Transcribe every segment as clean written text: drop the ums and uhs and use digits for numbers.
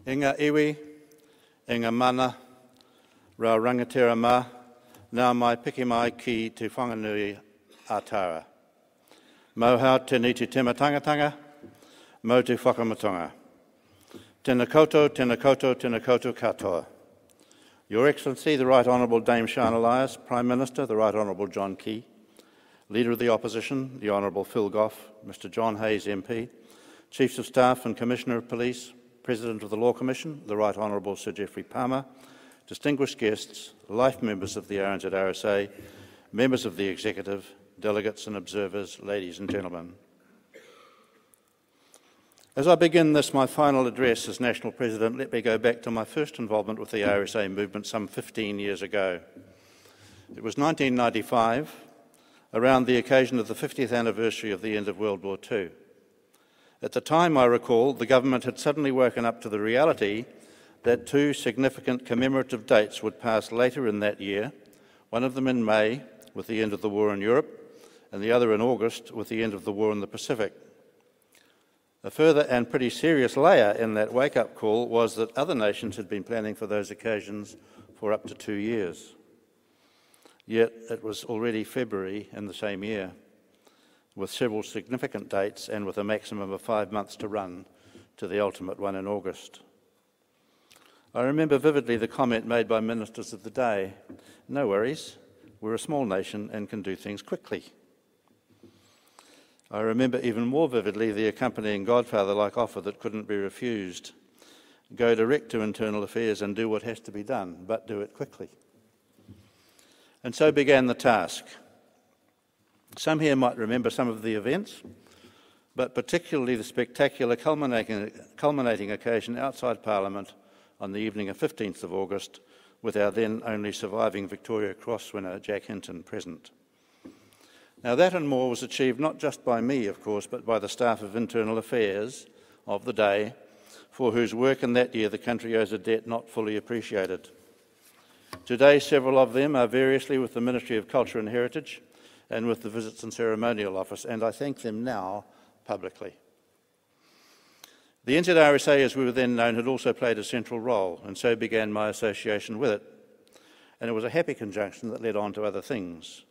Inga iwi, inga mana, rā rangatira mā, nā mai piki mai ki te whanganui ātara. Mauhau tēnei te tematangatanga, mo te whakamatonga. Tēnā koutou, tēnā koutou, tēnā koutou katoa. Your Excellency, the Right Honourable Dame Sian Elias, Prime Minister, the Right Honourable John Key, Leader of the Opposition, the Honourable Phil Goff, Mr John Hayes MP, Chiefs of Staff and Commissioner of Police, President of the Law Commission, the Right Honourable Sir Geoffrey Palmer, distinguished guests, life members of the RNZRSA, members of the Executive, delegates and observers, ladies and gentlemen. As I begin this, my final address as National President, let me go back to my first involvement with the RSA movement some 15 years ago. It was 1995, around the occasion of the 50th anniversary of the end of World War II. At the time, I recall, the government had suddenly woken up to the reality that two significant commemorative dates would pass later in that year, one of them in May, with the end of the war in Europe, and the other in August, with the end of the war in the Pacific. A further and pretty serious layer in that wake-up call was that other nations had been planning for those occasions for up to 2 years. Yet it was already February in the same year, with several significant dates and with a maximum of 5 months to run to the ultimate one in August. I remember vividly the comment made by ministers of the day, "No worries, we're a small nation and can do things quickly." I remember even more vividly the accompanying godfather-like offer that couldn't be refused. Go direct to internal affairs and do what has to be done, but do it quickly. And so began the task. Some here might remember some of the events, but particularly the spectacular culminating occasion outside Parliament on the evening of 15th of August, with our then only surviving Victoria Cross winner, Jack Hinton, present. Now that and more was achieved not just by me, of course, but by the staff of Internal Affairs of the day, for whose work in that year the country owes a debt not fully appreciated. Today, several of them are variously with the Ministry of Culture and Heritage and with the Visits and Ceremonial Office, and I thank them now publicly. The NZRSA, as we were then known, had also played a central role, and so began my association with it. And it was a happy conjunction that led on to other things.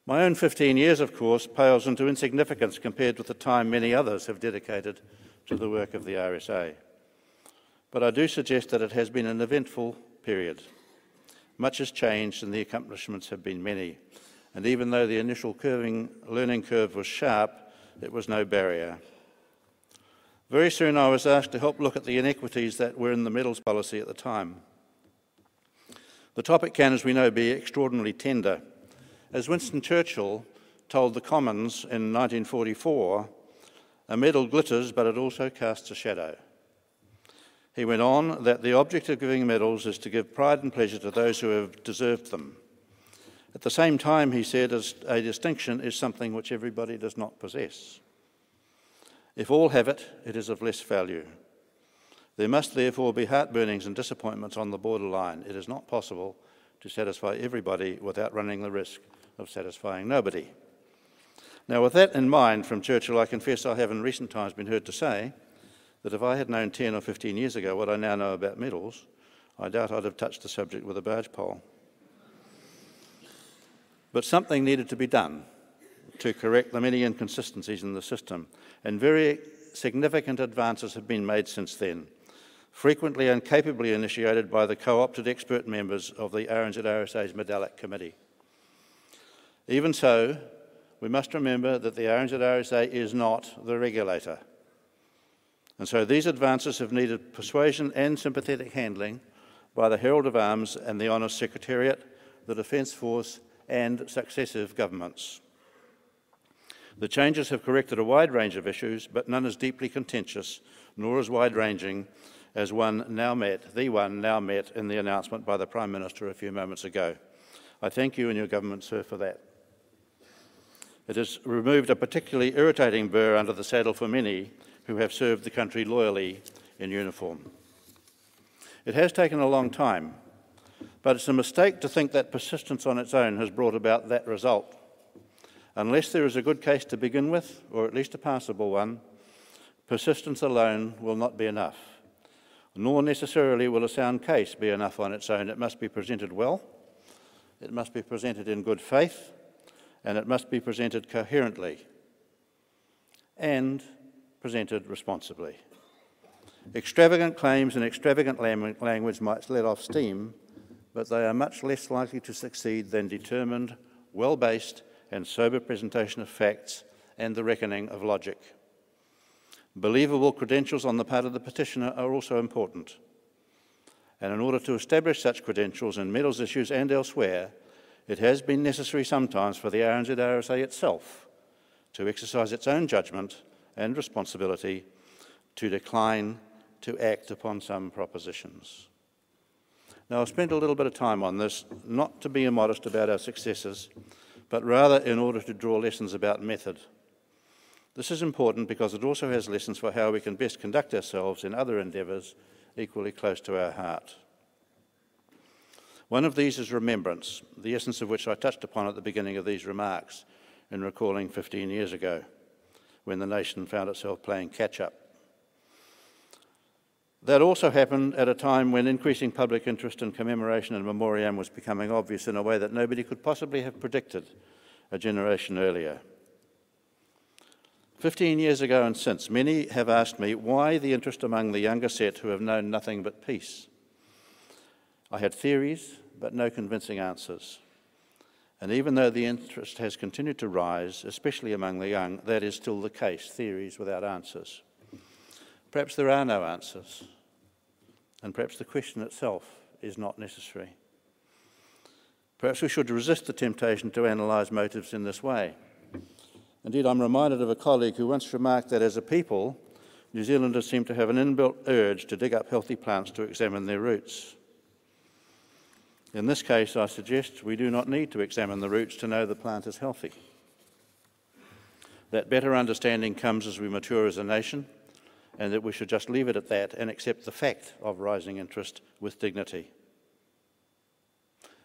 My own 15 years, of course, pales into insignificance compared with the time many others have dedicated to the work of the RSA. But I do suggest that it has been an eventful period. Much has changed and the accomplishments have been many. And even though the initial learning curve was sharp, it was no barrier. Very soon I was asked to help look at the inequities that were in the medals policy at the time. The topic can, as we know, be extraordinarily tender. As Winston Churchill told the Commons in 1944, "A medal glitters, but it also casts a shadow." He went on that the object of giving medals is to give pride and pleasure to those who have deserved them. At the same time, he said, a distinction is something which everybody does not possess. If all have it, it is of less value. There must therefore be heartburnings and disappointments on the borderline. It is not possible to satisfy everybody without running the risk of satisfying nobody. Now, with that in mind from Churchill, I confess I have in recent times been heard to say that if I had known 10 or 15 years ago what I now know about medals, I doubt I'd have touched the subject with a barge pole. But something needed to be done to correct the many inconsistencies in the system, and very significant advances have been made since then, frequently and capably initiated by the co-opted expert members of the RNZRSA's Medallic Committee. Even so, we must remember that the RNZRSA is not the regulator. And so these advances have needed persuasion and sympathetic handling by the Herald of Arms and the Honours Secretariat, the Defence Force and successive governments. The changes have corrected a wide range of issues, but none as deeply contentious nor as wide-ranging as the one now met in the announcement by the Prime Minister a few moments ago. I thank you and your government, sir, for that. It has removed a particularly irritating burr under the saddle for many who have served the country loyally in uniform. It has taken a long time, but it's a mistake to think that persistence on its own has brought about that result. Unless there is a good case to begin with, or at least a passable one, persistence alone will not be enough. nor necessarily will a sound case be enough on its own. It must be presented well, it must be presented in good faith, and it must be presented coherently and presented responsibly. Extravagant claims and extravagant language might let off steam, but they are much less likely to succeed than determined, well-based and sober presentation of facts and the reckoning of logic. Believable credentials on the part of the petitioner are also important. And in order to establish such credentials in medals issues and elsewhere, it has been necessary sometimes for the RNZRSA itself to exercise its own judgment and responsibility to decline to act upon some propositions. Now, I've spent a little bit of time on this, not to be immodest about our successes, but rather in order to draw lessons about method. This is important because it also has lessons for how we can best conduct ourselves in other endeavours equally close to our heart. One of these is remembrance, the essence of which I touched upon at the beginning of these remarks in recalling 15 years ago, when the nation found itself playing catch-up. That also happened at a time when increasing public interest in commemoration and memoriam was becoming obvious in a way that nobody could possibly have predicted a generation earlier. 15 years ago and since, many have asked me why the interest among the younger set who have known nothing but peace. I had theories, but no convincing answers. And even though the interest has continued to rise, especially among the young, that is still the case, theories without answers. Perhaps there are no answers, and perhaps the question itself is not necessary. Perhaps we should resist the temptation to analyse motives in this way. Indeed, I'm reminded of a colleague who once remarked that as a people, New Zealanders seem to have an inbuilt urge to dig up healthy plants to examine their roots. In this case, I suggest we do not need to examine the roots to know the plant is healthy. That better understanding comes as we mature as a nation, and that we should just leave it at that and accept the fact of rising interest with dignity.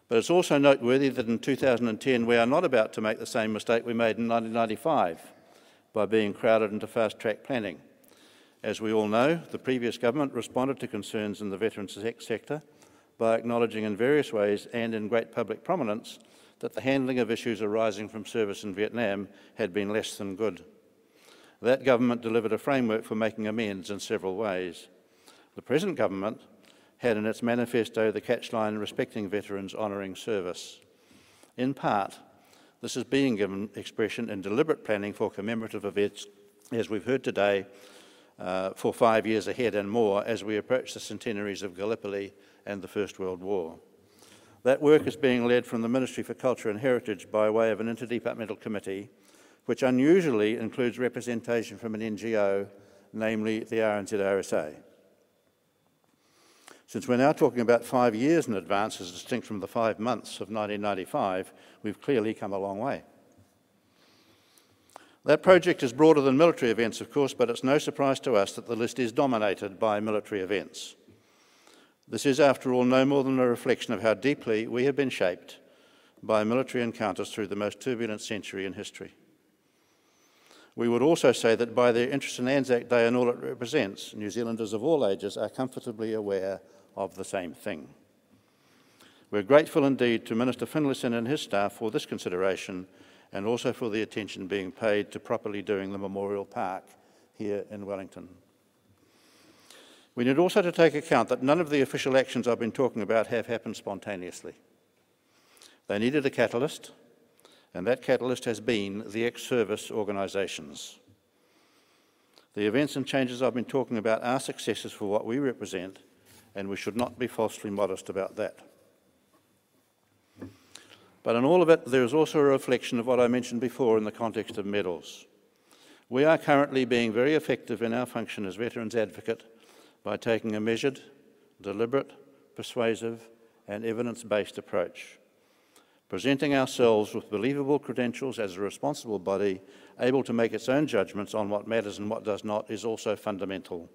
But it's also noteworthy that in 2010 we are not about to make the same mistake we made in 1995 by being crowded into fast-track planning. As we all know, the previous government responded to concerns in the veterans sector by acknowledging in various ways and in great public prominence that the handling of issues arising from service in Vietnam had been less than good. That government delivered a framework for making amends in several ways. The present government had in its manifesto the catchline respecting veterans, honouring service. In part, this is being given expression in deliberate planning for commemorative events, as we've heard today, for 5 years ahead and more as we approach the centenaries of Gallipoli and the First World War. That work is being led from the Ministry for Culture and Heritage by way of an interdepartmental committee, which unusually includes representation from an NGO, namely the RNZRSA. Since we're now talking about 5 years in advance, as distinct from the 5 months of 1995, we've clearly come a long way. That project is broader than military events, of course, but it's no surprise to us that the list is dominated by military events. This is, after all, no more than a reflection of how deeply we have been shaped by military encounters through the most turbulent century in history. We would also say that by their interest in Anzac Day and all it represents, New Zealanders of all ages are comfortably aware of the same thing. We're grateful indeed to Minister Finlayson and his staff for this consideration and also for the attention being paid to properly doing the Memorial Park here in Wellington. We need also to take account that none of the official actions I've been talking about have happened spontaneously. They needed a catalyst, and that catalyst has been the ex-service organisations. The events and changes I've been talking about are successes for what we represent, and we should not be falsely modest about that. But in all of it, there is also a reflection of what I mentioned before in the context of medals. We are currently being very effective in our function as veterans advocate by taking a measured, deliberate, persuasive and evidence-based approach. Presenting ourselves with believable credentials as a responsible body, able to make its own judgments on what matters and what does not, is also fundamental.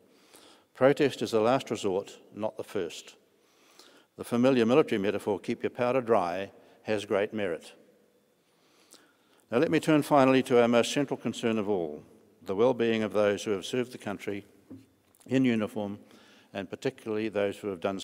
Protest is the last resort, not the first. The familiar military metaphor, keep your powder dry, has great merit. Now let me turn finally to our most central concern of all, the well-being of those who have served the country in uniform and particularly those who have done